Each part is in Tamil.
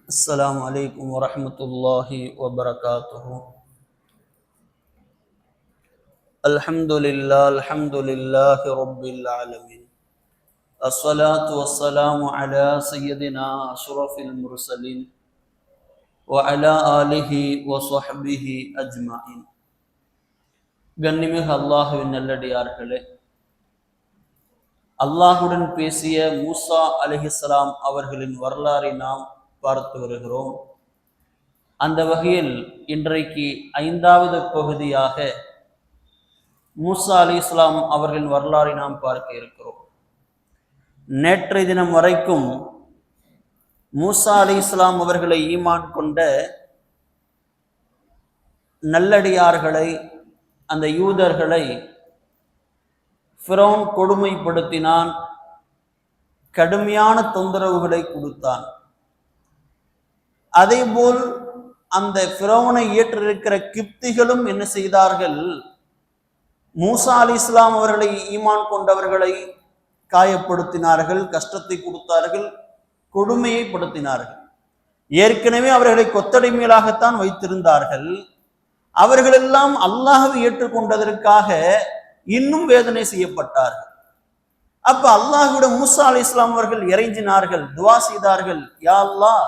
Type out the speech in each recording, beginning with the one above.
السلام عليكم ورحمة الله وبركاته. الحمد لله رب العالمين. الصلاة والسلام على سيدنا أشرف المرسلين وعلى آله وصحبه أجمعين. கண்ணிமிகு அல்லாஹுவின் நல்லடியார்களே, அல்லாஹுடன் பேசிய மூசா அலைஹிஸ்ஸலாம் அவர்களின் வரலாறை நாம் பார்த்து வருகிறோம். அந்த வகையில் இன்றைக்கு 5வது பகுதியாக மூசா அலைஹிஸ்ஸலாம் அவர்களின் வரலாறை நாம் பார்க்க இருக்கிறோம். நேற்றைய தினம் வரைக்கும் மூசா அலைஹிஸ்ஸலாம் அவர்களை ஈமான் கொண்ட நல்லடியார்களை, அந்த யூதர்களை ஃபிரௌன் கொடுமைப்படுத்தினான், கடுமையான தொந்தரவுகளை கொடுத்தான். அதேபோல் அந்த ஃபிரௌனை ஏற்றிருக்கிற கிப்திகளும் என்ன செய்தார்கள்? மூசா அலைஹிஸ்ஸலாம் அவர்களை ஈமான் கொண்டவர்களை காயப்படுத்தினார்கள், கஷ்டத்தை கொடுத்தார்கள், கொடுமையை படுத்தினார்கள். ஏற்கனவே அவர்களை கொத்தடிமைகளாகத்தான் வைத்திருந்தார்கள். அவர்களெல்லாம் அல்லாஹ்வை ஏற்றுக்கொண்டதற்காக இன்னும் வேதனை செய்யப்பட்டார்கள். அப்ப அல்லாஹ்விடம் மூசா அலைஹிஸ்ஸலாம் அவர்கள் இறைஞ்சினார்கள், துவா செய்தார்கள். யா அல்லாஹ்,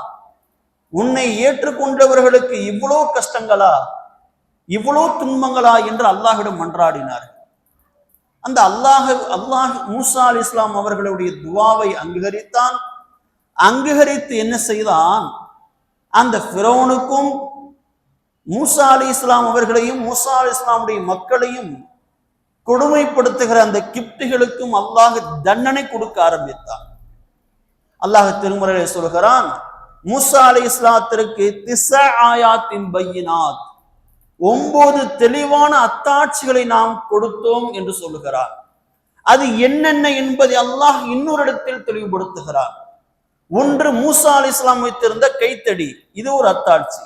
உன்னை ஏற்றுக்கொண்டவர்களுக்கு இவ்வளோ கஷ்டங்களா, இவ்வளோ துன்பங்களா என்று அல்லாஹ்விடம் மன்றாடினார்கள். அந்த அல்லாஹ் மூசா அலைஹிஸ்ஸலாம் அவர்களுடைய துவாவை அங்கீகரித்தான். அங்கீகரித்து என்ன செய்தான்? அந்த ஃபிரௌனுக்கும் மூசா அலைஹிஸ்ஸலாம் அவர்களையும் மூசா அலைஹிஸ்ஸலாமுடைய மக்களையும் கொடுமைப்படுத்துகிற அந்த கிப்திகளுக்கும் அல்லாஹ் தண்டனை கொடுக்க ஆரம்பித்தான். அல்லாஹ் திருமறையிலே சொல்கிறான், மூசா அலைஹிஸ்ஸலாத்திற்கு 9 ஆயாத்தின் பையினாத், 9 தெளிவான அத்தாட்சிகளை நாம் கொடுத்தோம் என்று சொல்லுகிறார். அது என்னென்ன என்பதை அல்லாஹ் இன்னொரு இடத்தில் தெளிவுபடுத்துகிறார். ஒன்று, மூசா அலைஹிஸ்ஸலாம் வைத்திருந்த கைத்தடி, இது ஒரு அத்தாட்சி.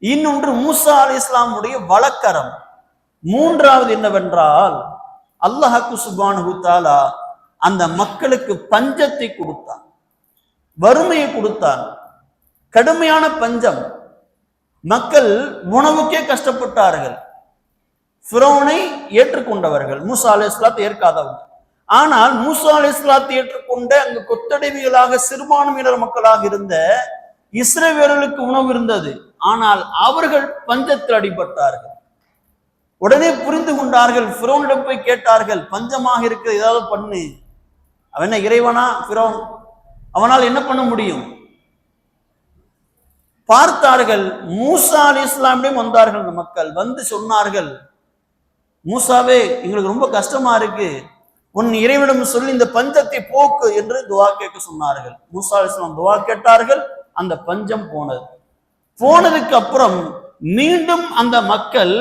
இன்னொன்று, மூசா அலைஹிஸ்ஸலாமுடைய வலக்கரம். மூன்றாவது என்னவென்றால், அல்லாஹ்வு சுப்ஹானஹு தஆலா அந்த மக்களுக்கு பஞ்சத்தை கொடுத்தான், வறுமையை கொடுத்தான், கடுமையான பஞ்சம். மக்கள் உணவுக்கே கஷ்டப்பட்டார்கள். ஃபிரௌனை ஏற்றுக்கொண்டவர்கள், மூசா அலைஹிஸ்ஸலாத்தை ஏற்காதவர்கள். ஆனால் மூசா அலைஹிஸ்ஸலாத்தை ஏற்றுக்கொண்ட அங்கு கொத்தடிமைகளாக சிறுபான்மையினர் மக்களாக இருந்த இஸ்ரவேலர்களுக்கு உணவு இருந்தது. ஆனால் அவர்கள் பஞ்சத்தில் அடிபட்டார்கள். உடனே புரிந்து கொண்டார்கள். ஃபிரௌனிடம் போய் கேட்டார்கள், பஞ்சமாக இருக்கிற ஏதாவது பண்ணு. அவன் என்ன இறைவனா ஃபிரௌன்? அவனால் என்ன பண்ண முடியும்? பார்த்தார்கள். மூசா அலைஹிஸ்ஸலாமிடம் வந்தார்கள். அந்த மக்கள் வந்து சொன்னார்கள், மூசாவே, எங்களுக்கு ரொம்ப கஷ்டமா இருக்கு, உன் இறைவனிடம் சொல்லி இந்த பஞ்சத்தை போக்கு என்று துவா கேட்க சொன்னார்கள். மூசா அலைஹிஸ்ஸலாம் துவா கேட்டார்கள். அந்த பஞ்சம் போனது. போனதுக்கு அப்புறம் மீண்டும் அந்த மக்கள்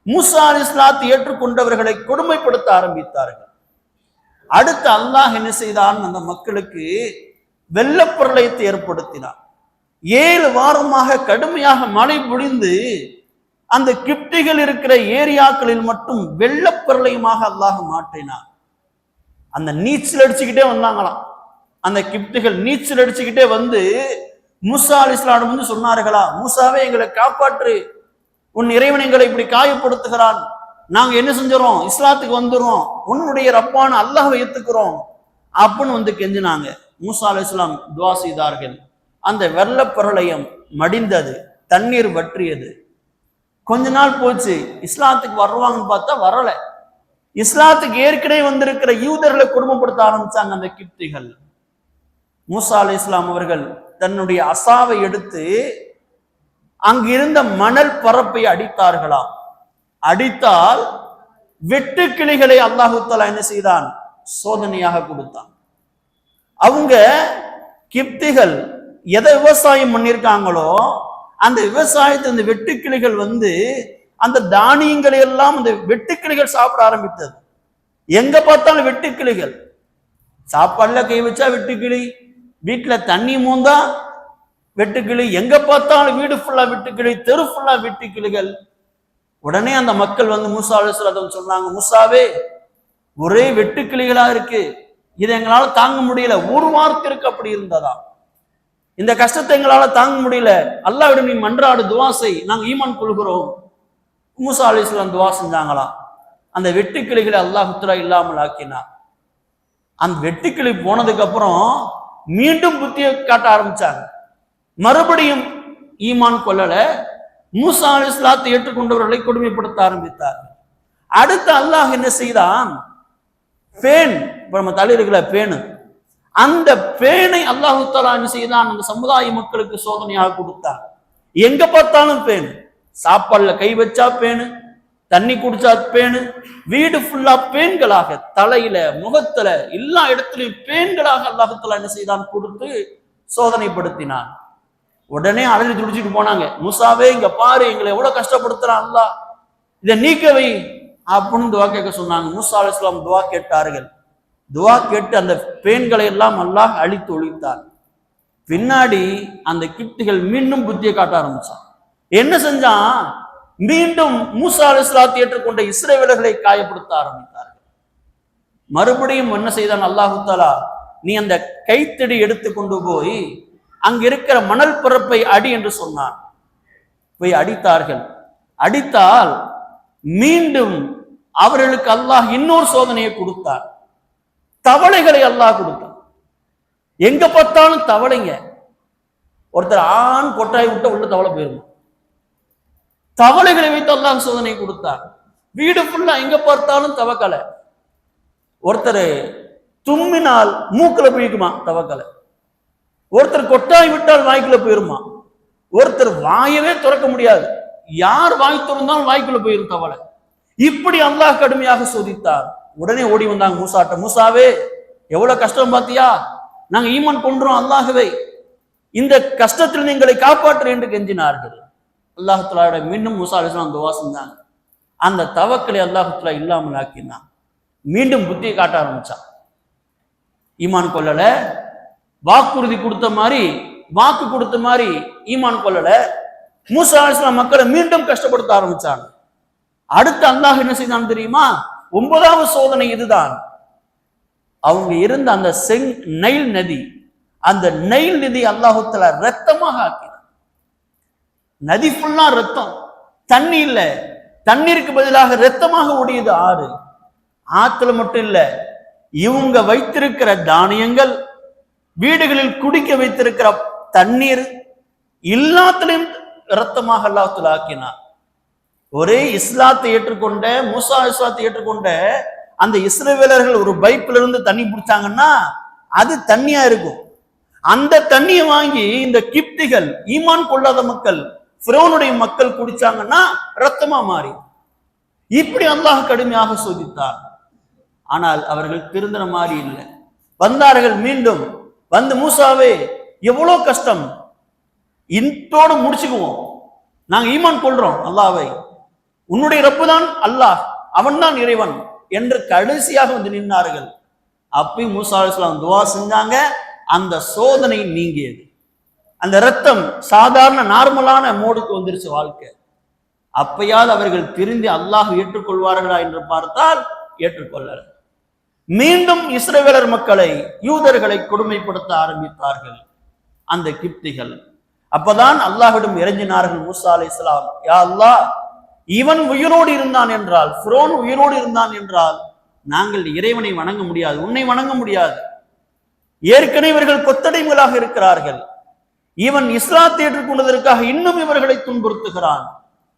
மூசா அலைஹிஸ்ஸலாத்தை ஏற்றுக்கொண்டவர்களை கொடுமைப்படுத்த ஆரம்பித்தார்கள். அடுத்து அல்லாஹ் என்ன செய்தான்? அந்த மக்களுக்கு வெள்ளப்பிரளயத்தை ஏற்படுத்தினார். 7 வாரமாக கடுமையாக மழை பொழிந்து அந்த கிப்திகள் இருக்கிற ஏரியாக்களில் மட்டும் வெள்ளப்பிரளயமாக அல்லாஹ் மாற்றினார். அந்த நீச்சல் அடிச்சுக்கிட்டே வந்தாங்களாம். அந்த கிப்திகள் நீச்சல் அடிச்சுக்கிட்டே வந்து மூசா அலைஹிஸ்ஸலாம் வந்து சொன்னார்களா, மூசாவே, எங்களை காப்பாற்று, உன் இறைவன் எங்களை இப்படி காயப்படுத்துகிறான், நாங்க என்ன செஞ்சிடறோம்? இஸ்லாத்துக்கு வந்துடுறோம், உன்னுடைய ரப்பான அல்லாஹ்வை ஏத்துக்கிறோம் அப்படின்னு வந்து கெஞ்சினாங்க. மூசா அலைஹிஸ்ஸலாம் துவா செய்தார்கள். அந்த வெள்ள பிரளயம் மடிந்தது, தண்ணீர் வற்றியது. கொஞ்ச நாள் போச்சு, இஸ்லாத்துக்கு வருவாங்கன்னு பார்த்தா வரல. இஸ்லாத்துக்கு ஏற்கனவே வந்திருக்கிற யூதர்களை கொடுமைப்படுத்த ஆரம்பிச்சாங்க அந்த கிப்திகள். மூசா அலைஹிஸ்ஸலாம் அவர்கள் தன்னுடைய அசாவை எடுத்து அங்கிருந்த மணல் பரப்பை அடித்தார்களாம். அடித்தால் வெட்டுக்கிளிகளை அல்லாஹு தஆலா என்ன செய்தான்? சோதனையாக கொடுத்தான். அவங்க கிப்திகள் எதை விவசாயம் பண்ணியிருக்காங்களோ அந்த விவசாயத்தை அந்த வெட்டுக்கிளிகள் வந்து அந்த தானியங்களை எல்லாம் அந்த வெட்டுக்கிளிகள் சாப்பிட ஆரம்பித்தது. எங்க பார்த்தாலும் வெட்டுக்கிளிகள். சாப்பாடுல கை வச்சா வெட்டுக்கிளி, வீட்டுல தண்ணி மூந்தா வெட்டுக்கிளி, எங்க பார்த்தாலும் வீடு ஃபுல்லா வெட்டுக்கிளி, தெரு ஃபுல்லா வெட்டுக்கிளிகள். உடனே அந்த மக்கள் வந்து மூசா அலைஹிஸ்ஸலாம் சொன்னாங்க, மூசாவே, ஒரே வெட்டுக்கிளிகளா இருக்கு, இதை எங்களால தாங்க முடியல. ஒரு வாரத்திற்கு அப்படி இருந்ததா. இந்த கஷ்டத்தை எங்களால தாங்க முடியல, அல்லாஹ்விடம் நீ மன்றாடு, துவா செய், நாங்க ஈமான் கொள்கிறோம். மூசா அலைஹிஸ்ஸலாம் துவா செஞ்சாங்களாம். அந்த வெட்டுக்கிளிகளை அல்லாஹ் தஆலா இல்லாமல் ஆக்கினார். அந்த வெட்டுக்கிளி போனதுக்கு அப்புறம் மீண்டும் புத்தியை காட்ட ஆரம்பிச்சாங்க. மறுபடியும் ஈமான் கொள்ளல. மூசா அலைஹிஸ்ஸலாத்தை ஏற்றுக்கொண்டவர்களை கொடுமைப்படுத்த ஆரம்பித்தார். அடுத்து அல்லாஹ் என்ன செய்தான்? பேன், நம்ம தலையில பேனு, அந்த பேனை அல்லாஹ் தஆலா என்ன செய்தான்? அந்த சமுதாய மக்களுக்கு சோதனையாக கொடுத்தார். எங்க பார்த்தாலும் பேன், சாப்பாடுல கை வச்சா பேனு, தண்ணி குடிச்சா பேனு, வீடு ஃபுல்லா பேன்களாக, தலையில முகத்துல எல்லா இடத்துலையும் பேன்களாக அல்லாஹ் தஆலா என்ன செய்தான்? கொடுத்து சோதனைப்படுத்தினான். உடனே அழுது துடிச்சிட்டு போனாங்க. மூசாவே இங்க பாரு, எங்களை எவ்வளவு கஷ்டப்படுத்துறான் அல்லாஹ், இதை நீக்கவை அப்படின்னு துவா கேட்க சொன்னாங்க. மூசா அலைஹிஸ்ஸலாம் துவா கேட்டார்கள். துவா கேட்டு அந்த பேன்களை எல்லாம் அல்லாஹ் அழித்து ஒழித்தார். பின்னாடி அந்த கிப்திகள் மீண்டும் புத்தியை காட்ட ஆரம்பிச்சான். என்ன செஞ்சான்? மீண்டும் மூசா அலைஹிஸ்ஸலாத்தை ஏற்றுக்கொண்ட இஸ்ரவேலர்களை காயப்படுத்த ஆரம்பித்தார்கள். மறுபடியும் என்ன செய்தான் அல்லாஹ் தஆலா? நீ அந்த கைத்தடி எடுத்து கொண்டு போய் அங்க இருக்கிற மணல் பரப்பை அடி என்று சொன்னான். போய் அடித்தார்கள். அடித்தால் மீண்டும் அவர்களுக்கு அல்லாஹ் இன்னொரு சோதனையை கொடுத்தார். தவளைகளை அல்லாஹ் கொடுத்தான். எங்க பார்த்தாலும் தவளைங்க. ஒருத்தர் ஆண் கொட்டாய் விட்ட உள்ள தவளை போயிருமா? தவளைகளை வைத்து அல்லாஹ் சோதனை கொடுத்தார். வீடு ஃபுல்லா எங்க பார்த்தாலும் தவக்கலை. ஒருத்தர் தும்மினால் மூக்குல போய்க்குமா தவக்கலை. ஒருத்தர் கொட்டாய் விட்டால் வாய்க்குள்ள போயிருமா. ஒருத்தர் வாயவே திறக்க முடியாது, யார் வாய் திறந்தாலும் வாய்க்குள்ள போயிரும் தவளை. இப்படி அல்லாஹ் கடுமையாக சோதித்தார். உடனே ஓடி வந்தாங்க மூசாட்ட. மூசாவே எவ்வளவு கஷ்டம் பாத்தியா, நாங்க ஈமான் கொன்றோம் அல்லாஹ்வை, இந்த கஷ்டத்தில் நீங்களை காப்பாற்று என்று கெஞ்சினார்கள். அல்லாஹ் தஆலா மீண்டும் மூசா அலைஹிஸ்ஸலாம் துவா செஞ்சாங்க. அந்த தவக்கலை அல்லாஹ் தஆலா இல்லாமல் ஆக்கினான். மீண்டும் புத்தியை காட்ட ஆரம்பிச்சான். ஈமான் கொள்ளல, வாக்குறுதி கொடுத்த மாதிரி, வாக்கு கொடுத்த மாதிரி ஈமான் கொள்ளல. மூசா அலைஹிஸ்ஸலாம் மக்களை மீண்டும் கஷ்டப்படுத்த ஆரம்பிச்சாங்க. அடுத்து அல்லாஹ் என்ன செய்தான் தெரியுமா? 9வது சோதனை இதுதான். அவங்க இருந்த அந்த நைல் நதி, அந்த நைல் நதி அல்லாஹ் தஆலா ரத்தமாக ஆக்கினார். நதி ஃபுல்லா ரத்தம், தண்ணி இல்ல, தண்ணீருக்கு பதிலாக ரத்தமாக ஓடியது ஆறு. ஆத்துல மட்டும் இல்ல, இவங்க வைத்திருக்கிற தானியங்கள், வீடுகளில் குடிக்க வைத்திருக்கிற தண்ணீர், எல்லாத்திலையும் ரத்தமாக அல்லாஹ் தஆலா ஆக்கினார். ஒரே இஸ்லாத்தை ஏற்றுக்கொண்ட, மூசா இஸ்லாத்தை ஏற்றுக்கொண்ட அந்த இஸ்ரவேலர்கள் ஒரு பைப்ல இருந்து தண்ணி பிடிச்சாங்கன்னா அது தண்ணியா இருக்கும். அந்த தண்ணியை வாங்கி இந்த கிப்திகள், ஈமான் கொள்ளாத மக்கள், ஃபிரௌனுடைய மக்கள் குடிச்சாங்கன்னா ரத்தமா மாறி. இப்படி அல்லாஹ் கடுமையாக சோதித்தார். ஆனால் அவர்கள் திருந்தின மாதிரி இல்லை. வந்தார்கள் மீண்டும் வந்து, மூசாவே எவ்வளவு கஷ்டம், இன்றோடு முடிச்சுக்குவோம், நாங்க ஈமான் கொள்றோம் அல்லாஹ்வை, உன்னுடைய ரப்பு தான் அல்லாஹ், அவன் தான் இறைவன் என்று கடைசியாக வந்து நின்றார்கள். அப்பயும் மூசா அலைஹிஸ்ஸலாம் துவா செஞ்சாங்க. அந்த சோதனை நீங்கியது. அந்த ரத்தம் சாதாரண நார்மலான மோடுக்கு வந்துருச்சு வாழ்க்கை. அப்பயாவது அவர்கள் திருந்தி அல்லாஹ் ஏற்றுக்கொள்வார்களா என்று பார்த்தால் ஏற்றுக்கொள்ளல. மீண்டும் இஸ்ரவேலர் மக்களை, யூதர்களை கொடுமைப்படுத்த ஆரம்பித்தார்கள் அந்த கிப்திகள். அப்பதான் அல்லாஹ்விடம் இறங்கினார்கள் மூசா அலைஹிஸ்ஸலாம். யா அல்லாஹ், இவன் உயிரோடு இருந்தான் என்றால், ஃபிரௌன் உயிரோடு இருந்தான் என்றால் நாங்கள் இறைவனை வணங்க முடியாது, உன்னை வணங்க முடியாது. ஏற்கனவே இவர்கள் கொத்தடிமைகளாக இருக்கிறார்கள். இவன் இஸ்லாத்தை ஏற்றுக்கொண்டதற்காக இன்னும் இவர்களை துன்புறுத்துகிறான்,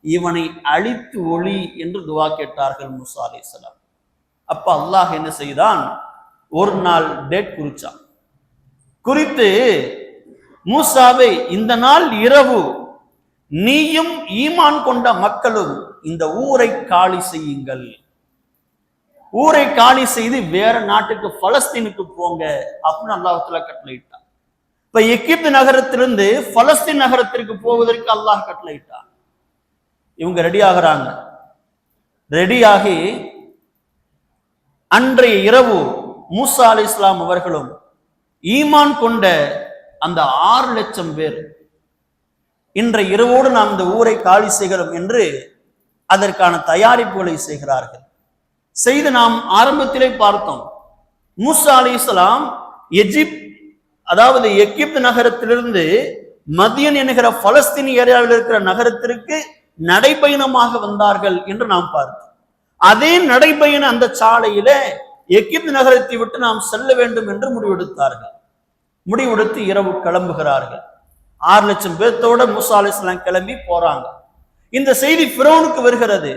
இவனை அழித்து ஒளி என்று துவா கேட்டார்கள் மூசா அலைஹிஸ்ஸலாம். அப்ப அல்லாஹ் என்ன செய்தான்? ஒரு நாள் டேட் குறிச்சான். குறித்து, மூசாவை இந்த நாள் இரவு நீயும் ஈமான் கொண்ட மக்களும் இந்த ஊரை காலி செய்யுங்கள், ஊரை காலி செய்து வேற நாட்டுக்கு, பலஸ்தீனுக்கு போங்க அப்படின்னு அல்லாஹ் தஆலா கட்டளையிட்டான். இப்ப எகிப்து நகரத்திலிருந்து பலஸ்தீன் நகரத்திற்கு போவதற்கு அல்லாஹ் கட்டளையிட்டான். இவங்க ரெடி ஆகிறாங்க. ரெடியாகி அன்றைய இரவு மூசா அலைஹிஸ்ஸலாம் அவர்களும் ஈமான் கொண்ட அந்த 6 லட்சம் பேர், இன்றைய இரவோடு நாம் இந்த ஊரை காலி செய்கிறோம் என்று அதற்கான தயாரிப்புகளை செய்கிறார்கள். செய்து நாம் ஆரம்பத்திலே பார்த்தோம், மூசா அலைஹிஸ்ஸலாம் எஜிப்த் அதாவது எகிப்து நகரத்திலிருந்து மதியன் என்கிற பலஸ்தீன் ஏரியாவில் இருக்கிற நகரத்திற்கு நடைபயணமாக வந்தார்கள் என்று நாம் பார்த்தோம். அதே நடைபயண அந்த சாலையில எகிப்து நகரத்தை விட்டு நாம் செல்ல வேண்டும் என்று முடிவெடுத்தார்கள். முடிவெடுத்து இரவு கிளம்புகிறார்கள். 6 லட்சம் பேர்த்தோட மூசா அலைஹிஸ்ஸலாம் கிளம்பி போறாங்க. இந்த செய்தி ஃபிரௌனுக்கு வருகிறது.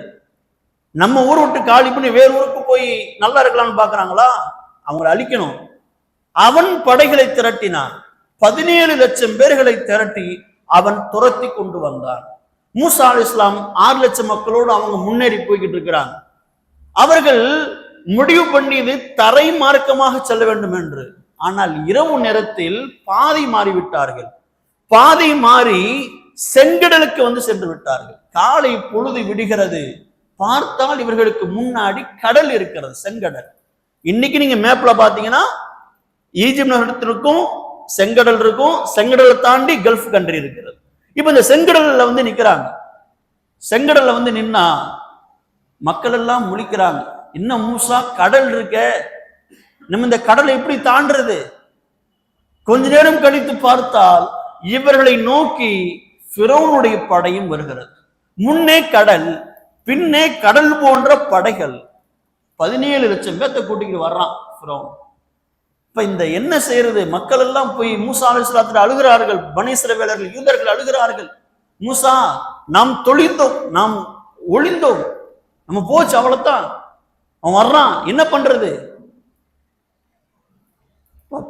நம்ம ஊர் விட்டு காலி பண்ணி வேறு ஊருக்கு போய் நல்லா இருக்கலாம்னு பாக்குறாங்களா? அவங்களை அழிக்கணும். அவன் படைகளை திரட்டினான். 17 லட்சம் பேர்களை திரட்டி அவன் துரத்தி கொண்டு வந்தான். மூசா அலைஹிஸ்ஸலாம் 6 லட்சம் மக்களோடு அவங்க முன்னேறி போய்கிட்டு இருக்கிறாங்க. அவர்கள் முடிவு பண்ணியது தரை மார்க்கமாக செல்ல வேண்டும் என்று. ஆனால் இரவு நேரத்தில் பாதை மாறிவிட்டார்கள். பாதை மாறி செங்கடலுக்கு வந்து சென்று விட்டார்கள். காலை பொழுது விடுகிறது. பார்த்தால் இவர்களுக்கு முன்னாடி கடல் இருக்கிறது, செங்கடல். இன்னைக்கு நீங்க மேப்ல பாத்தீங்கன்னா ஈஜிப்ட் நகரத்திற்கும் செங்கடல் இருக்கும். செங்கடலை தாண்டி கல்ஃப் கண்ட்ரி இருக்கிறது. இப்ப இந்த செங்கடல்ல வந்து நிக்கிறாங்க. செங்கடல்ல வந்து நின்னா மக்கள் எல்லாம் முழிக்கிறாங்க. என்ன மூசா, கடல் இருக்க, நம்ம இந்த கடலை எப்படி தாண்டறது? கொஞ்ச நேரம் கழித்து பார்த்தால் இவர்களை நோக்கி ஃபிரௌனுடைய படையும் வருகிறது. முன்னே கடல், பின்னே கடல் போன்ற படைகள். 17 லட்சம் பேர்த்த கூட்டிக்கிட்டு வர்றான் ஃபிரௌன். இப்ப இந்த என்ன செய்யறது? மக்கள் எல்லாம் போய் மூசா அலைஹிஸ்ஸலாத்திற்கு அழுகிறார்கள். பனி இஸ்ரவேலர்கள், யூதர்கள் அழுகிறார்கள். மூசா, நாம் தொழிந்தோம், நாம் ஒளிந்தோம், நம்ம போச்சு, அவ்வளவுதான். அவன் வர்றான், என்ன பண்றது?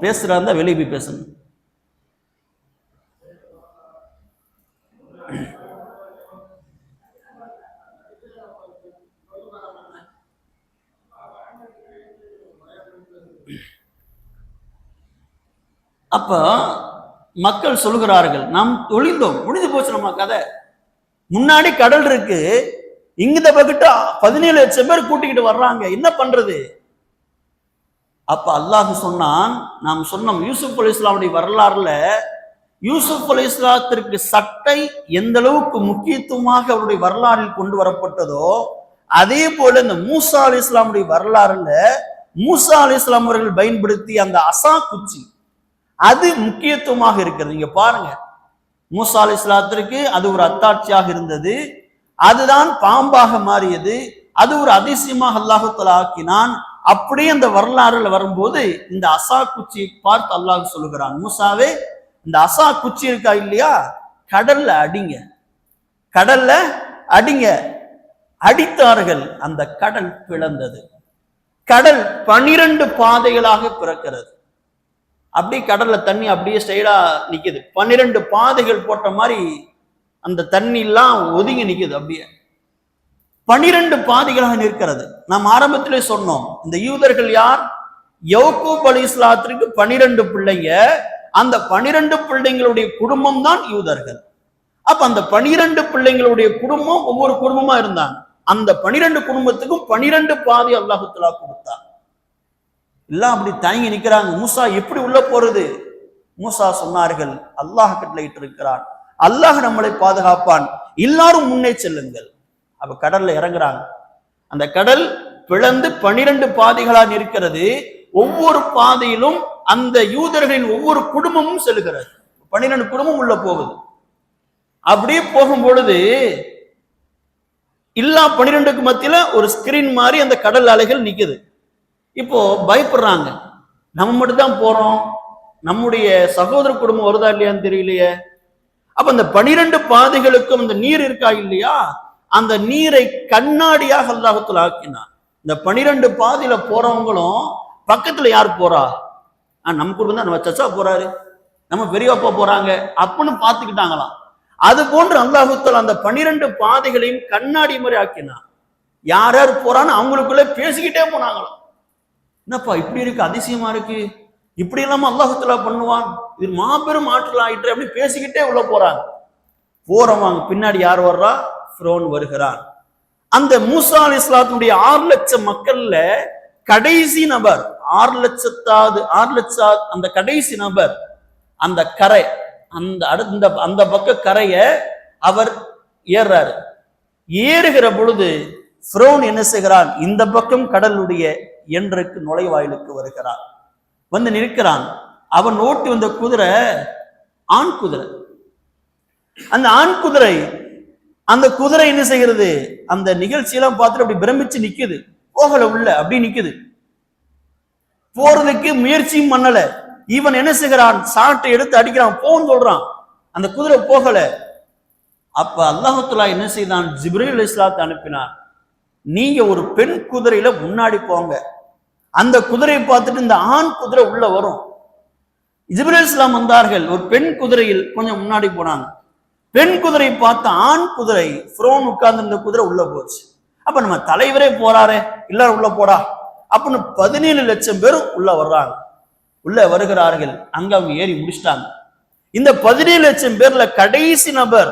பேசுறாருந்தா வெளியே போய் பேசணும். அப்ப மக்கள் சொல்கிறார்கள், நாம் ஒளிந்தோம், முடிஞ்சு போச்சு நம்ம கதை. முன்னாடி கடல் இருக்கு, இங்க பக்கிட்ட 17 லட்சம் பேர் கூட்டிக்கிட்டு வர்றாங்க, என்ன பண்றது? அப்ப அல்லாஹ் சொன்னான், நாம் சொன்னோம் யூசுப் அலைஹிஸ்ஸலாமுடைய வரலாறுல யூசுப் அலைஹிஸ்ஸலாத்திற்கு சட்டை எந்த அளவுக்கு முக்கியத்துவமாக அவருடைய வரலாறில் கொண்டு வரப்பட்டதோ, அதே போல இந்த மூசா அலைஹிஸ்ஸலாமுடைய வரலாறுல மூசா அலைஹிஸ்ஸலாம் அவர்கள் பயன்படுத்தி அந்த அசா குச்சி அது முக்கியத்துவமாக இருக்கிறது. நீங்க பாருங்க, மூசா அலைஹிஸ்ஸலாத்திற்கு அது ஒரு அத்தாட்சியாக இருந்தது. அதுதான் பாம்பாக மாறியது. அது ஒரு அதிசயமாக அல்லாஹ் தஆலா ஆக்கினான். அப்படியே அந்த வரலாறுல வரும்போது இந்த அசா குச்சியை பார்த்து அல்லாஹ் சொல்லுகிறான், மூசாவே, இந்த அசா குச்சி இருக்கா இல்லையா, கடல்ல அடிங்க, கடல்ல அடிங்க. அடித்தார்கள், அந்த கடல் பிளந்தது. கடல் 12 பாதைகளாக பிறக்கிறது. அப்படி கடல்ல தண்ணி அப்படியே ஸ்டைலா நிக்குது. 12 பாதைகள் போட்ட மாதிரி அந்த தண்ணி எல்லாம் ஒதுங்கி நிக்குது. அப்படியே 12 பாதைகளாக நிற்கிறது. நாம் ஆரம்பத்திலே சொன்னோம், இந்த யூதர்கள் யார்? யக்கூப் அலைஹிஸ்ஸலாத்திற்கு 12 பிள்ளைங்க. அந்த 12 பிள்ளைங்களுடைய குடும்பம் தான் யூதர்கள். அப்ப அந்த 12 பிள்ளைங்களுடைய குடும்பம் ஒவ்வொரு குடும்பமா இருந்தாங்க. அந்த 12 குடும்பத்துக்கும் 12 பாதை அல்லாஹ் தஆலா கொடுத்தார். எல்லாம் அப்படி தயங்கி நிற்கிறாங்க. மூசா எப்படி உள்ள போறது? மூசா சொன்னார்கள், அல்லாஹ் கட்டளையிட்டு இருக்கிறான், அல்லாஹ் நம்மளை பாதுகாப்பான், எல்லாரும் முன்னே செல்லுங்கள். அப்ப கடல்ல இறங்குறாங்க. அந்த கடல் பிளந்து 12 பாதைகளா இருக்கிறது. ஒவ்வொரு பாதையிலும் அந்த யூதர்களின் ஒவ்வொரு குடும்பமும் செல்கிறது. 12 குடும்பம் உள்ள போகுது. அப்படியே போகும் பொழுது எல்லா 12க்கு மத்தியில ஒரு ஸ்கிரீன் மாதிரி அந்த கடல் அலைகள் நிக்குது. இப்போ பயப்படுறாங்க, நம்ம மட்டும் தான் போறோம், நம்முடைய சகோதர குடும்பம் வருதா இல்லையான்னு தெரியலையே. அப்ப அந்த 12 பாதைகளுக்கும் அந்த நீர் இருக்கா இல்லையா, அந்த நீரை கண்ணாடியாக அல்லாஹ் தஆலா ஆக்கினான். இந்த 12 பாதையில போறவங்களும் பக்கத்துல யார் போறா, நம்ம குடும்பம் தான், நம்ம சச்சா போறாரு, நம்ம பெரியப்பா போறாங்க அப்படின்னு பார்த்துக்கிட்டாங்களாம். அது போன்று அல்லாஹ் தஆலா அந்த 12 பாதைகளையும் கண்ணாடி மாதிரி ஆக்கினான். யார் யார் போறான்னு அவங்களுக்குள்ள பேசிக்கிட்டே போனாங்களாம். என்னப்பா இப்படி இருக்கு, அதிசயமா இருக்கு, இப்படி இல்லாம அல்லாஹ் தஆலா பண்ணுவான், இது மாபெரும் ஆற்றல் ஆயிற்று அப்படின்னு பேசிக்கிட்டே உள்ள போறாங்க. போறவங்க பின்னாடி யார் வர்றா? ஃபிரௌன் வருகிறான். அந்த மூசா அலைஹிஸ்ஸலாத்துடைய 6 லட்சம் மக்கள்ல கடைசி நபர், 6 லட்சம் அந்த கடைசி நபர் அந்த கரை, அந்த பக்க கரைய அவர் ஏறாரு. ஏறுகிற பொழுது ஃபிரௌன் என்ன செய்கிறான்? இந்த பக்கம் கடலுடைய என்றுக்கு நுழைவாயிலுக்கு வருகிறான். வந்து நிற்கிறான். அவன் ஓட்டி வந்த குதிரை ஆண் குதிரை. அந்த ஆண் குதிரை, அந்த குதிரை என்ன செய்கிறது, அந்த நிகழ்ச்சியெல்லாம் பார்த்துட்டு அப்படி பிரமிச்சு நிக்குது. போகல, உள்ள அப்படி நிக்குது. போறதுக்கு முயற்சியும் பண்ணல. இவன் என்ன செய்கிறான், சாட்டை எடுத்து அடிக்கிறான், போன்னு சொல்றான். அந்த குதிரை போகல. அப்ப அல்லாஹ் தஆலா என்ன செய்தான், ஜிப்ரீல் அலைஹிஸ்ஸலாத்தை அனுப்பினான். நீங்க ஒரு பெண் குதிரையில முன்னாடி போங்க, அந்த குதிரையை பார்த்துட்டு இந்த ஆண் குதிரை உள்ள வரும். ஜிப்ரீல் அலைஹிஸ்ஸலாம் வந்தார்கள், ஒரு பெண் குதிரையில் கொஞ்சம் முன்னாடி போனாங்க. பெண் குதிரை பார்த்த ஆண் குதிரை, ஃபிரௌன் உட்கார்ந்து இந்த குதிரை உள்ள போச்சு. அப்ப நம்ம தலைவரே போறாரே, எல்லாரும் உள்ள போடா அப்படின்னு 17 லட்சம் பேர் உள்ள வர்றாங்க. உள்ள வருகிறார்கள். அங்க அவங்க ஏறி முடிச்சிட்டாங்க. இந்த 17 லட்சம் பேர்ல கடைசி நபர்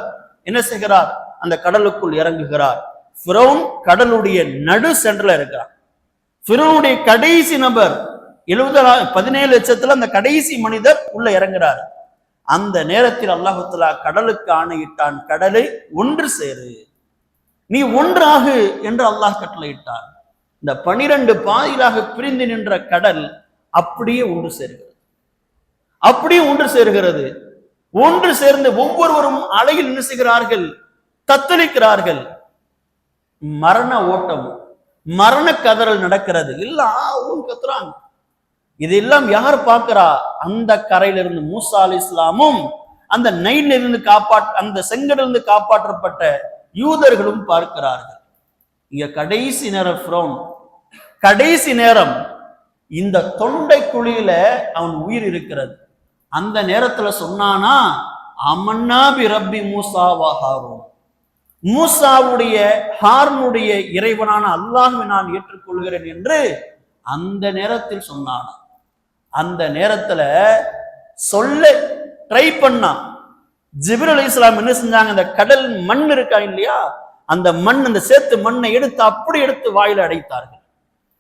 என்ன செய்கிறார், அந்த கடலுக்குள் இறங்குகிறார். ஃபிரௌன் கடலுடைய நடு சென்டர்ல இருக்கிறார். ஃபிரௌனுடைய கடைசி நபர் 17 லட்சத்துல அந்த கடைசி மனிதர் உள்ள இறங்குறார். அந்த நேரத்தில் அல்லாஹ் தஆலா கடலுக்கு ஆணையிட்டான், கடலை ஒன்று சேரு, நீ ஒன்றாகு என்று அல்லாஹ் கட்டளையிட்டான். இந்த 12 பாதியிலாக பிரிந்து நின்ற கடல் அப்படியே ஒன்று சேர்கிறது. அப்படியே ஒன்று சேர்கிறது. ஒன்று சேர்ந்து ஒவ்வொருவரும் அலையில் என்ன செய்கிறார்கள், தத்தளிக்கிறார்கள். மரண ஓட்டம், மரண கதறல் நடக்கிறது. எல்லாம் கத்துறாங்க. இதெல்லாம் யார் பார்க்கிறா, அந்த கரையிலிருந்து மூசா அலைஹிஸ்ஸலாமும் அந்த நைலிருந்து அந்த செங்கடலிருந்து காப்பாற்றப்பட்ட யூதர்களும் பார்க்கிறார்கள். இங்க கடைசி நேரம் ஃபிரௌன், கடைசி நேரம் இந்த தொண்டை குழியில அவன் உயிர் இருக்கிறது. அந்த நேரத்துல சொன்னானா, அமன்னா பி ரப்பி மூசா வ ஹாரூன், மூசாவுடைய ஹாரூனுடைய இறைவனான அல்லாஹ்வை நான் ஏற்றுக்கொள்கிறேன் என்று அந்த நேரத்தில் சொன்னானா. அந்த நேரத்துல சொல்ல ட்ரை பண்ணா. ஜிப்ரீல் அலைஹிஸ்ஸலாம் என்ன செஞ்சாங்க, அந்த கடல் மண் இருக்கா இல்லையா, அந்த மண், அந்த சேத்து மண்ணை எடுத்து அப்படி எடுத்து வாயில அடைத்தார்கள்.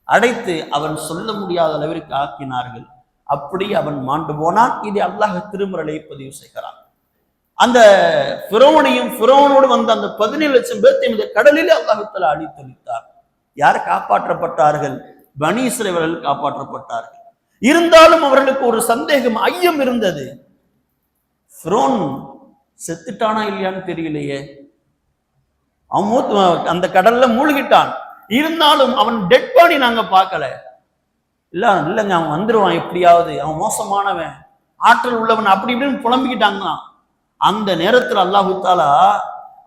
அடைத்து அவன் சொல்ல முடியாத அளவிற்கு ஆக்கினார்கள். அப்படி அவன் மாண்டு போனான். இது அல்லாஹ் திருமறையை பதிவு செய்கிறான். அந்த ஃபிரௌனையும் ஃபிரௌனோடு வந்த அந்த 17 லட்சம் பேர்த்தையும் இந்த கடலிலே அல்லாஹ் தஆலா அழித்தொழித்தார். யார் காப்பாற்றப்பட்டார்கள், பனி இஸ்ரவேலர்கள் காப்பாற்றப்பட்டார்கள். இருந்தாலும் அவர்களுக்கு ஒரு சந்தேகம், ஐயம் இருந்தது. ஃபிரௌன் செத்துட்டானா இல்லையான்னு தெரியலையே, அவன் அந்த கடல்ல மூழ்கிட்டான். இருந்தாலும் அவன் டெட் பாடி நாங்க பார்க்கல. இல்லைங்க, அவன் வந்துருவான் எப்படியாவது, அவன் மோசமானவன், ஆற்றல் உள்ளவன், அப்படி இப்படின்னு புலம்பிக்கிட்டாங்க. அந்த நேரத்தில் அல்லாஹ் தஆலா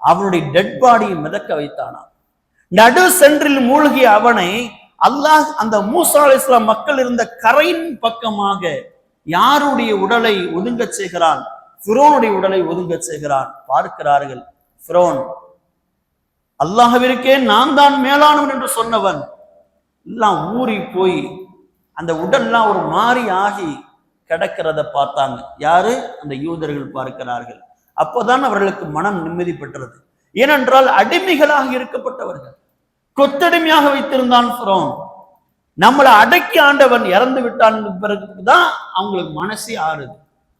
அவனுடைய டெட் பாடியை மிதக்க வைத்தானா. நடு சென்றில் மூழ்கிய அவனை அல்லாஹ் அந்த மூசா அலைஹிஸ்ஸலாம் மக்கள் இருந்த கரையின் பக்கமாக யாருடைய உடலை ஒதுங்க செய்கிறான், ஃபிரௌனுடைய உடலை ஒதுங்க செய்கிறான். பார்க்கிறார்கள், ஃபிரௌன் அல்லாஹ்விற்கே நான் தான் மேலானவன் என்று சொன்னவன் எல்லாம் ஊறி போய் அந்த உடல்லாம் ஒரு மாறி ஆகி கிடக்கிறத பார்த்தாங்க. யாரு, அந்த யூதர்கள் பார்க்கிறார்கள். அப்போதான் அவர்களுக்கு மனம் நிம்மதி பெற்றது. ஏனென்றால் அடிமைகளாக இருக்கப்பட்டவர்கள், கொத்தடிமையாக வைத்திருந்தான் ஃபிரௌன். நம்மளை அடக்கி ஆண்டவன் இறந்து விட்டான் பிறகுதான் அவங்களுக்கு மனசே ஆறுது.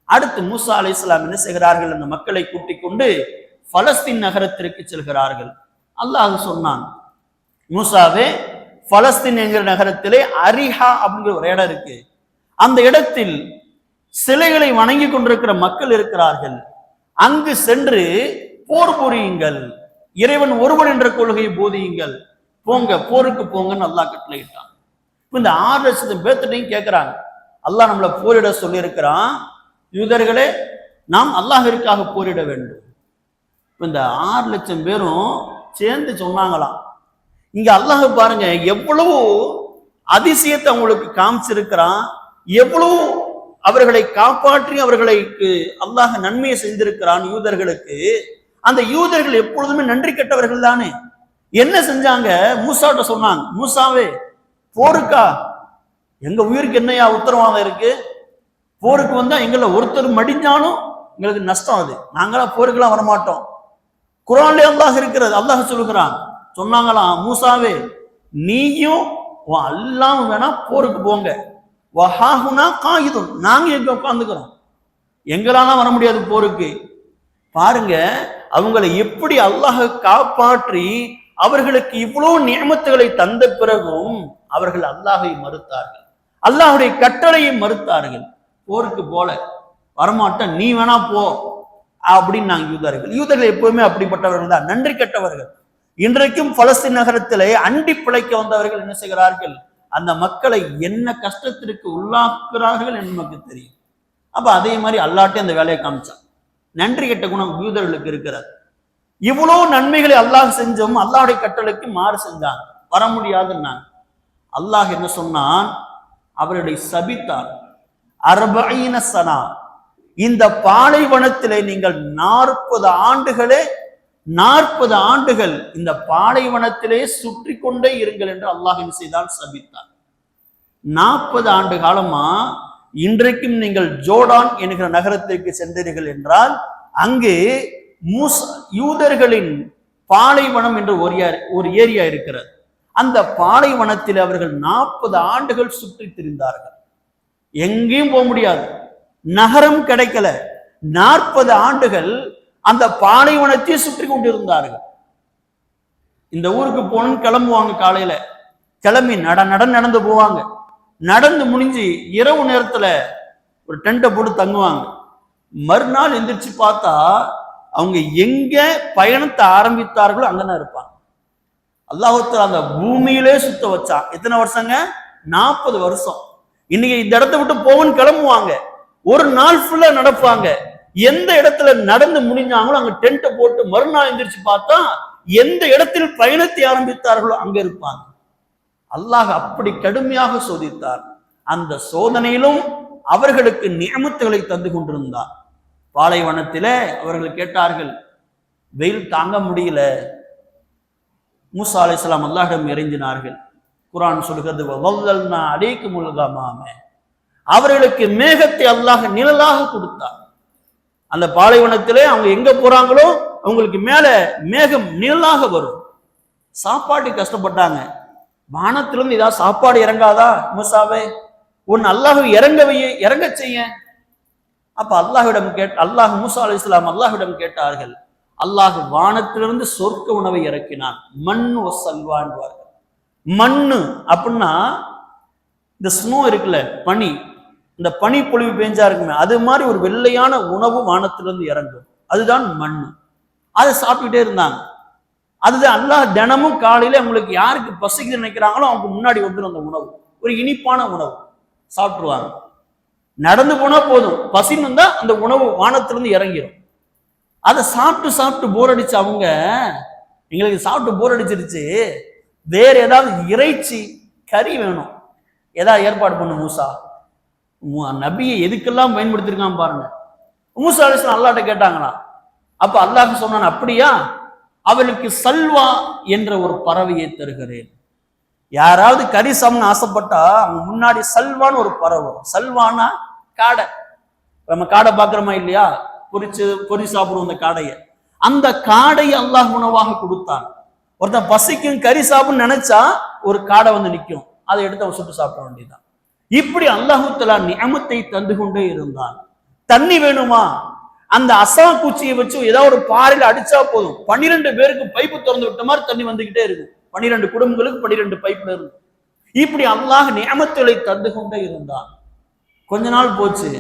அடுத்து மூசா அலைஹிஸ்ஸலாம் என்ன செய்கிறார்கள், அந்த மக்களை கூட்டிக் கொண்டு பலஸ்தீன் நகரத்திற்கு செல்கிறார்கள். அல்லாஹ் சொன்னான், மூசாவே, பலஸ்தீன் என்கிற நகரத்திலே அரிஹா அப்படிங்கிற ஒரு இடம் இருக்கு. அந்த இடத்தில் சிலைகளை வணங்கி கொண்டிருக்கிற மக்கள் இருக்கிறார்கள். அங்கு சென்று போர் புரியுங்கள், இறைவன் ஒருவன் என்ற கொள்கையை போதியுங்கள், போங்க, போருக்கு போங்கன்னு அல்லாஹ் கட்டளையிட்டான். இந்த 6 லட்சம் பேர்த்திட்டையும் கேட்கிறாங்க, அல்லாஹ் நம்மளை போரிட சொல்லி இருக்கிறான், யூதர்களே நாம் அல்லாஹ்விற்காக போரிட வேண்டும். இந்த 6 லட்சம் பேரும் சேர்ந்து சொன்னாங்களாம். இங்க அல்லாஹ் பாருங்க எவ்வளவு அதிசயத்தை அவங்களுக்கு காமிச்சிருக்கிறான், எவ்வளவு அவர்களை காப்பாற்றி அவர்களுக்கு அல்லாஹ் நன்மையை செஞ்சிருக்கிறான் யூதர்களுக்கு. அந்த யூதர்கள் எப்பொழுதுமே நன்றி கெட்டவர்கள் தானே. என்ன செஞ்சாங்க, மூசாட்ட சொன்னாங்க, மூசாவே போருக்கா, எங்க உயிருக்கு என்னையா உத்தரவாதம் இருக்கு, போருக்கு வந்தா எங்களை ஒருத்தர் மடிஞ்சாலும் எங்களுக்கு நஷ்டம், அது நாங்களா போருக்கெல்லாம் வரமாட்டோம். குர்ஆன்ல அல்லாஹ் இருக்கிறது, அல்லாஹ் சொல்லுகிறான். சொன்னாங்களாம், மூசாவே நீயும் அல்லாஹ் வேணா போருக்கு போங்க, வஹாஹுனா காயிதுன், நாங்க எங்க உட்கார்ந்துக்கிறோம், எங்களால வர முடியாது போருக்கு. பாருங்க அவங்களை எப்படி அல்லாஹ் காப்பாற்றி அவர்களுக்கு இவ்வளவு நியமத்துகளை தந்த பிறகும் அவர்கள் அல்லாஹை மறுத்தார்கள், அல்லாஹுடைய கட்டளையை மறுத்தார்கள். போருக்கு போல வரமாட்டேன், நீ வேணா போ அப்படின்னு நாங்க யூதர்கள் எப்பவுமே அப்படிப்பட்டவர்கள் தான், நன்றி கெட்டவர்கள். இன்றைக்கும் பலஸ்தீன் நகரத்திலே அண்டி பிழைக்க வந்தவர்கள் என்ன செய்கிறார்கள், அந்த மக்களை என்ன கஷ்டத்திற்கு உள்ளாக்குறார்கள் என்று நமக்கு தெரியும். அப்ப அதே மாதிரி அல்லாட்டே அந்த வேலையை காமிச்சான். நன்றி கெட்ட குணம் யூதர்களுக்கு இருக்கிறது. இவ்வளவு நன்மைகளை அல்லாஹ் செஞ்சும் அல்லாஹ்வுடைய கட்டளைக்கு மாறு செஞ்சாங்க, வர முடியாதுன்னாங்க. அல்லாஹ் என்ன சொன்னான், அவர்களை சபித்தார். 40 சனா, இந்த பாலைவனத்திலே நீங்கள் 40 ஆண்டுகள் இந்த பாலைவனத்திலே சுற்றி கொண்டே இருங்கள் என்று அல்லாஹ் என்ன செய்தான், சபித்தார். 40 ஆண்டு காலமா இன்றைக்கும் நீங்கள் ஜோர்டான் என்கிற நகரத்திற்கு சென்றீர்கள் என்றால் அங்கு யூதர்களின் பாலைவனம் என்று ஒரு ஏரியா இருக்கிறது. அந்த பாலைவனத்தில் அவர்கள் 40 ஆண்டுகள் சுற்றி திரிந்தார்கள். எங்கேயும் போக முடியாது, நகரம் கிடைக்கல. 40 ஆண்டுகள் அந்த பாலைவனத்தை சுற்றி கொண்டிருந்தார்கள். இந்த ஊருக்கு போகணும்னு கிளம்புவாங்க, காலையில கிளம்பி நடந்து போவாங்க. நடந்து முடிஞ்சு இரவு நேரத்துல ஒரு டென்ட்டை போட்டு தங்குவாங்க. மறுநாள் எந்திரிச்சு பார்த்தா அவங்க எங்க பயணத்தை ஆரம்பித்தார்களோ அங்கதான் இருப்பாங்க. அல்லாஹ் அந்த பூமியிலே சுத்த வச்சான். எத்தனை வருஷங்க? 40 வருஷம். இன்னைக்கு இந்த இடத்த விட்டு போவன்னு கிளம்புவாங்க, ஒரு நாள் ஃபுல்லா நடப்பாங்க. எந்த இடத்துல நடந்து முடிஞ்சாங்களோ அங்க டென்ட்டை போட்டு மறுநாள் எந்திரிச்சு பார்த்தா எந்த இடத்தில் பயணத்தை ஆரம்பித்தார்களோ அங்க இருப்பாங்க. அல்லாஹ் அப்படி கடுமையாக சோதித்தார். அந்த சோதனையிலும் அவர்களுக்கு நியமத்துகளை தந்து கொண்டிருந்தார். பாலைவனத்தில அவர்கள் கேட்டார்கள், வெயில் தாங்க முடியல. மூசா அலைஹிஸ்ஸலாம் அல்லாஹ்விடம் இறைஞ்சினார்கள். குர்ஆன் சொல்கிறது, வல்லல்னா அலைக்குமுல் கமாம, அவர்களுக்கு மேகத்தை அல்லாஹ் நிழலாக கொடுத்தார். அந்த பாலைவனத்திலே அவங்க எங்க போறாங்களோ அவங்களுக்கு மேல மேகம் நிழலாக வரும். சாப்பாட்டு கஷ்டப்பட்டாங்க. வானத்திலிருந்து ஏதாவது சாப்பாடு இறங்காதா மூசாவே, உன் அல்லாஹ் இறங்க செய்ய. அப்ப அல்லாஹ் மூசா அலைஹிஸ்ஸலாம் அல்லாஹ்விடம் கேட்டார்கள். அல்லாஹ் வானத்திலிருந்து சொர்க்க உணவை இறக்கினான். மண்ணு வசல்வான்வார்கள். மண்ணு அப்படின்னா இந்த ஸ்னோ இருக்குல்ல, பனி, இந்த பனி பொழிவு பெஞ்சா இருக்குமே, அது மாதிரி ஒரு வெள்ளையான உணவு வானத்திலிருந்து இறங்கும், அதுதான் மண்ணு. அதை சாப்பிட்டுட்டே இருந்தாங்க. அதுதான் அல்லாஹ் தினமும் காலையில அவங்களுக்கு யாருக்கு பசிக்குது நினைக்கிறாங்களோ அவங்க முன்னாடி வந்துடும் அந்த உணவு, ஒரு இனிப்பான உணவு சாப்பிட்டுருவாங்க. நடந்து போனா போதும், பசின்னு வந்தா அந்த உணவு வானத்திலிருந்து இறங்கிடும். அதை சாப்பிட்டு போர் அடிச்சு அவங்க, எங்களுக்கு சாப்பிட்டு போர் அடிச்சிருச்சு, வேற ஏதாவது இறைச்சி கறி வேணும், ஏதாவது ஏற்பாடு பண்ணு மூசா. நபியை எதுக்கெல்லாம் பயன்படுத்திருக்கான் பாருங்க. மூசா அலைஹிஸ்ஸலாம் அல்லாஹ்ட்ட கேட்டாங்களா. அப்ப அல்லாஹ் சொன்னான், அப்படியா, அவளுக்கு சல்வா என்ற ஒரு பறவையை தருகிறேன். யாராவது கறி சாப்பிடணும்னு ஆசைப்பட்டா அவங்க முன்னாடி சல்வான்னு ஒரு பறவை. சல்வானா காடை, நம்ம காடை பார்க்கிறோமா இல்லையா, பொறி சாப்பிடுவோம் அந்த காடையை. அந்த காடையை அல்லாஹ் உணவாக கொடுத்தான். ஒருத்தன் பசிக்கும் கறி சாப்பிடணும்னு நினைச்சா ஒரு காடை வந்து நிற்கும், அதை எடுத்து அவன் சுட்டு சாப்பிட வேண்டியதான். இப்படி அல்லாஹு தஆலா நிஅமத்தை தந்து கொண்டே இருந்தான். தண்ணி வேணுமா, அந்த அசா பூச்சியை வச்சு ஏதாவது ஒரு பாறையில அடிச்சா போதும், 12 பேருக்கு பைப்பு திறந்து விட்ட மாதிரி தண்ணி வந்துகிட்டே இருக்கும். 12 குடும்பங்களுக்கு 12 பைப்ல இருக்கும். இப்படி அல்லாஹ் நிஅமத்துகளை தந்து கொண்டே இருந்தான். கொஞ்ச நாள் போச்சு,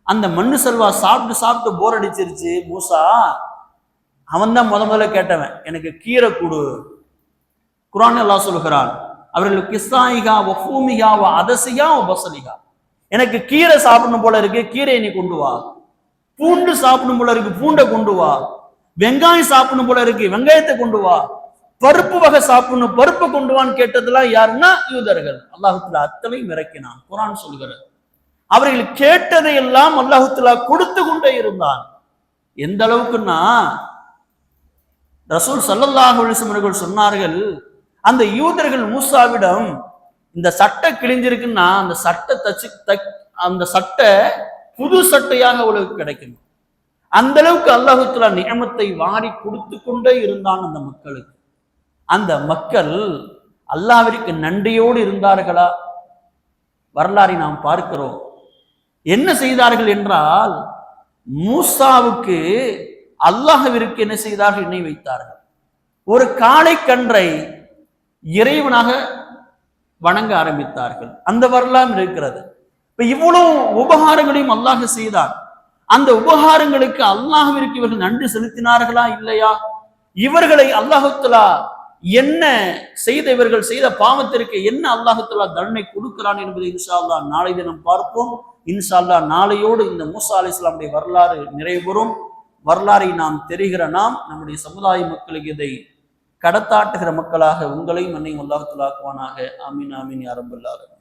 அந்த மண்ணு செல்வா சாப்பிட்டு போர் அடிச்சிருச்சு. மூசா அவன் தான் முதல்ல கேட்டவன், எனக்கு கீரை கொடு. குர்ஆன் அல்லாஹ் சொல்கிறான், அவர்களுக்கு கிஸ்ஸாயிகா வஃபூமிகா வ அதசியா வ பஸலிகா, எனக்கு கீரை சாப்பிடணும் போல இருக்கு, கீரையை நீ கொண்டு வா. பூண்டு சாப்பிடணும் போல இருக்கு, பூண்டை கொண்டு வா. வெங்காயம் சாப்பிடணும் போல இருக்கு, வெங்காயத்தை கொண்டு வா. பருப்பு வகை சாப்பிடணும், பருப்பை கொண்டு வான்னு கேட்டதெல்லாம் யாருன்னா யூதர்கள். அல்லாஹ் தஆலா அத்தனையும் இறக்கினான். குர்ஆன் சொல்கிறது, அவர்கள் கேட்டதை எல்லாம் அல்லாஹ் தஆலா கொடுத்து கொண்டே இருந்தான். எந்த அளவுக்குன்னா ரசூல் ஸல்லல்லாஹு அலைஹி வஸல்லம் அவர்கள் சொன்னார்கள், அந்த யூதர்கள் மூசாவிடம் இந்த சட்டை கிழிஞ்சிருக்குன்னா அந்த சட்டை புது சட்டையாக அவளுக்கு கிடைக்கும். அந்த அளவுக்கு அல்லாஹ் தஆலா நிஅமத்தை வாரி கொடுத்து கொண்டே இருந்தான் அந்த மக்களுக்கு. அந்த மக்கள் அல்லாஹ்விற்கு நன்றியோடு இருந்தார்களா? வரலாறை நாம் பார்க்கிறோம். என்ன செய்தார்கள் என்றால், மூசாவுக்கு அல்லாஹ்விற்கு என்ன செய்தார்கள், இணை வைத்தார்கள். ஒரு காளை கன்றை இறைவனாக வணங்க ஆரம்பித்தார்கள். அந்த வரலாறு இருக்கிறது. இப்ப இவ்வளவு உபகாரங்களையும் அல்லாஹ் செய்தான். அந்த உபகாரங்களுக்கு அல்லாஹ்விற்கு இவர்கள் நன்றி செலுத்தினார்களா இல்லையா? இவர்களை அல்லாஹ் தஆலா என்ன செய்த, இவர்கள் செய்த பாவத்திற்கு என்ன அல்லாஹ் தஆலா தண்டனை கொடுக்கிறான் என்பதை இன்ஷா அல்லாஹ் நாளை தினம் பார்ப்போம். இன்ஷா அல்லாஹ் நாளையோடு இந்த மூசா அலைஹிஸ்ஸலாமுடைய வரலாறு நிறைவுறும். வரலாறை நாம் தெரிகிற நாம் நம்முடைய சமுதாய மக்களுக்கு இதை கடத்தாட்டுகிற மக்களாக உங்களையும் என்னையும் அல்லாஹ் தஆலா ஆக்குவானாக. ஆமீன் ஆமீன் யா ரப்பல் ஆலமீன்.